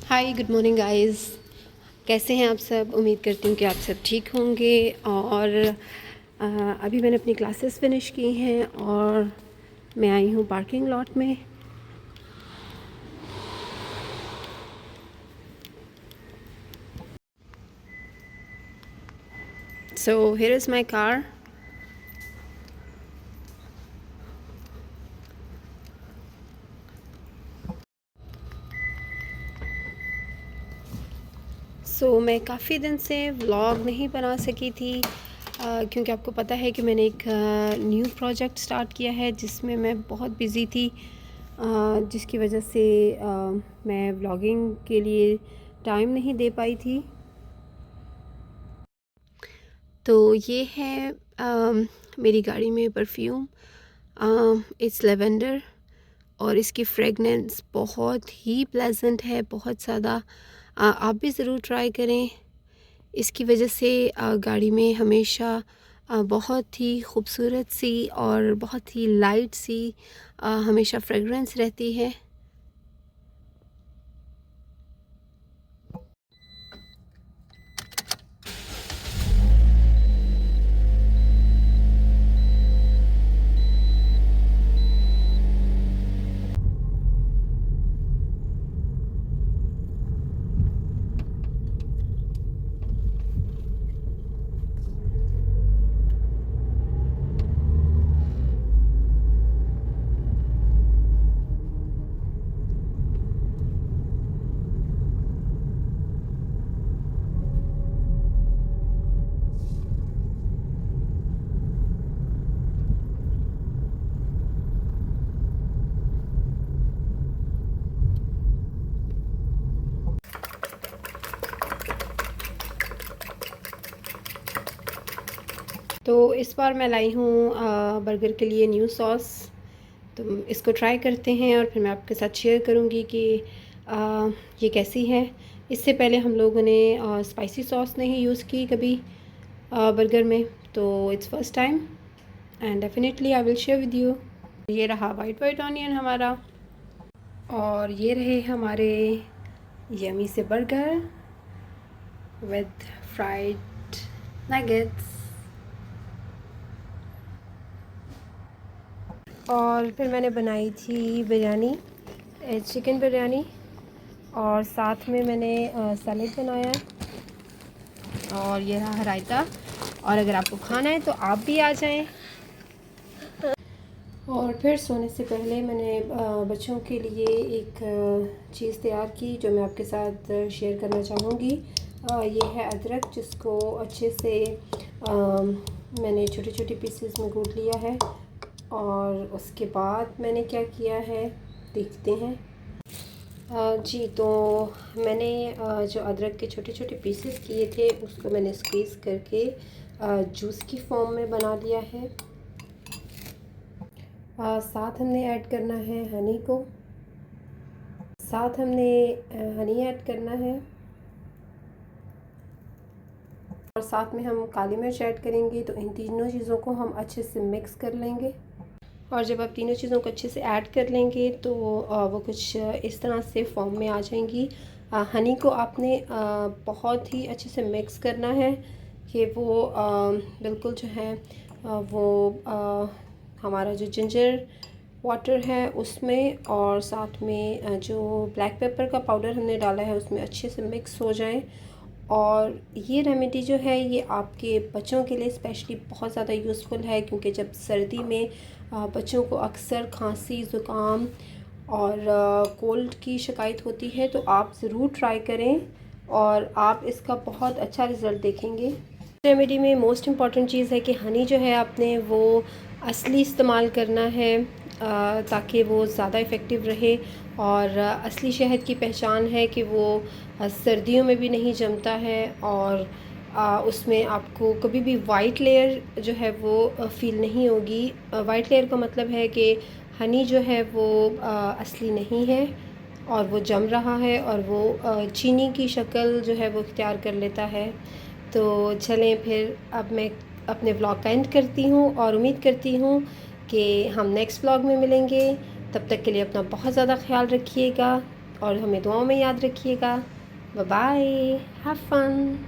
हाय, good morning guys. कैसे हैं आप सब? उम्मीद करती हूँ कि आप सब ठीक होंगे। और अभी मैंने अपनी क्लासेस फिनिश की हैं और मैं आई हूँ पार्किंग लॉट में। So here is my car. मैं काफ़ी दिन से व्लॉग नहीं बना सकी थी क्योंकि आपको पता है कि मैंने एक न्यू प्रोजेक्ट स्टार्ट किया है जिसमें मैं बहुत बिज़ी थी, जिसकी वजह से मैं व्लॉगिंग के लिए टाइम नहीं दे पाई थी। तो ये है मेरी गाड़ी में परफ्यूम, इट्स लेवेंडर, और इसकी फ्रेगनेंस बहुत ही प्लेजेंट है, बहुत ज़्यादा। आप भी ज़रूर ट्राई करें। इसकी वजह से गाड़ी में हमेशा बहुत ही खूबसूरत सी और बहुत ही लाइट सी हमेशा फ्रेगरेंस रहती है। तो इस बार मैं लाई हूँ बर्गर के लिए न्यू सॉस। तो इसको ट्राई करते हैं और फिर मैं आपके साथ शेयर करूँगी कि ये कैसी है। इससे पहले हम लोगों ने स्पाइसी सॉस नहीं यूज़ की कभी बर्गर में, तो it's first time and definitely I will share with you. ये रहा वाइट वाइट ऑनियन हमारा, और ये रहे हमारे यमी से बर्गर विद फ्राइड नगेट्स। और फिर मैंने बनाई थी बिरयानी, चिकन बिरयानी, और साथ में मैंने सैलेड बनाया, और ये रहा रायता। और अगर आपको खाना है तो आप भी आ जाएं। और फिर सोने से पहले मैंने बच्चों के लिए एक चीज़ तैयार की जो मैं आपके साथ शेयर करना चाहूँगी। ये है अदरक, जिसको अच्छे से मैंने छोटे छोटे पीसेस में कूट लिया है। और उसके बाद मैंने क्या किया है देखते हैं। जी, तो मैंने जो अदरक के छोटे छोटे पीसेस किए थे उसको मैंने स्क्वीज़ करके जूस की फॉर्म में बना लिया है। साथ हमने ऐड करना है हनी को, साथ हमने हनी ऐड करना है, और साथ में हम काली मिर्च ऐड करेंगे। तो इन तीनों चीज़ों को हम अच्छे से मिक्स कर लेंगे। और जब आप तीनों चीज़ों को अच्छे से ऐड कर लेंगे तो वो कुछ इस तरह से फॉर्म में आ जाएंगी। हनी को आपने बहुत ही अच्छे से मिक्स करना है कि वो बिल्कुल जो है वो हमारा जो जिंजर वाटर है उसमें, और साथ में जो ब्लैक पेपर का पाउडर हमने डाला है उसमें अच्छे से मिक्स हो जाए। और ये रेमेडी जो है ये आपके बच्चों के लिए स्पेशली बहुत ज़्यादा यूज़फुल है, क्योंकि जब सर्दी में बच्चों को अक्सर खांसी, ज़ुकाम और कोल्ड की शिकायत होती है, तो आप ज़रूर ट्राई करें और आप इसका बहुत अच्छा रिज़ल्ट देखेंगे। रेमेडी में मोस्ट इम्पॉर्टेंट चीज़ है कि हनी जो है आपने वो असली इस्तेमाल करना है, ताकि वो ज़्यादा इफ़ेक्टिव रहे। और असली शहद की पहचान है कि वो सर्दियों में भी नहीं जमता है, और उसमें आपको कभी भी वाइट लेयर जो है वो फ़ील नहीं होगी। वाइट लेयर का मतलब है कि हनी जो है वो असली नहीं है और वो जम रहा है, और वो चीनी की शक्ल जो है वो इख्तियार कर लेता है। तो चलें फिर अब मैं अपने व्लॉग का एंड करती हूँ, और उम्मीद करती हूँ कि हम नेक्स्ट व्लॉग में मिलेंगे। तब तक के लिए अपना बहुत ज़्यादा ख्याल रखिएगा। और हमें दुआओं में याद रखिएगा। Bye bye, have fun.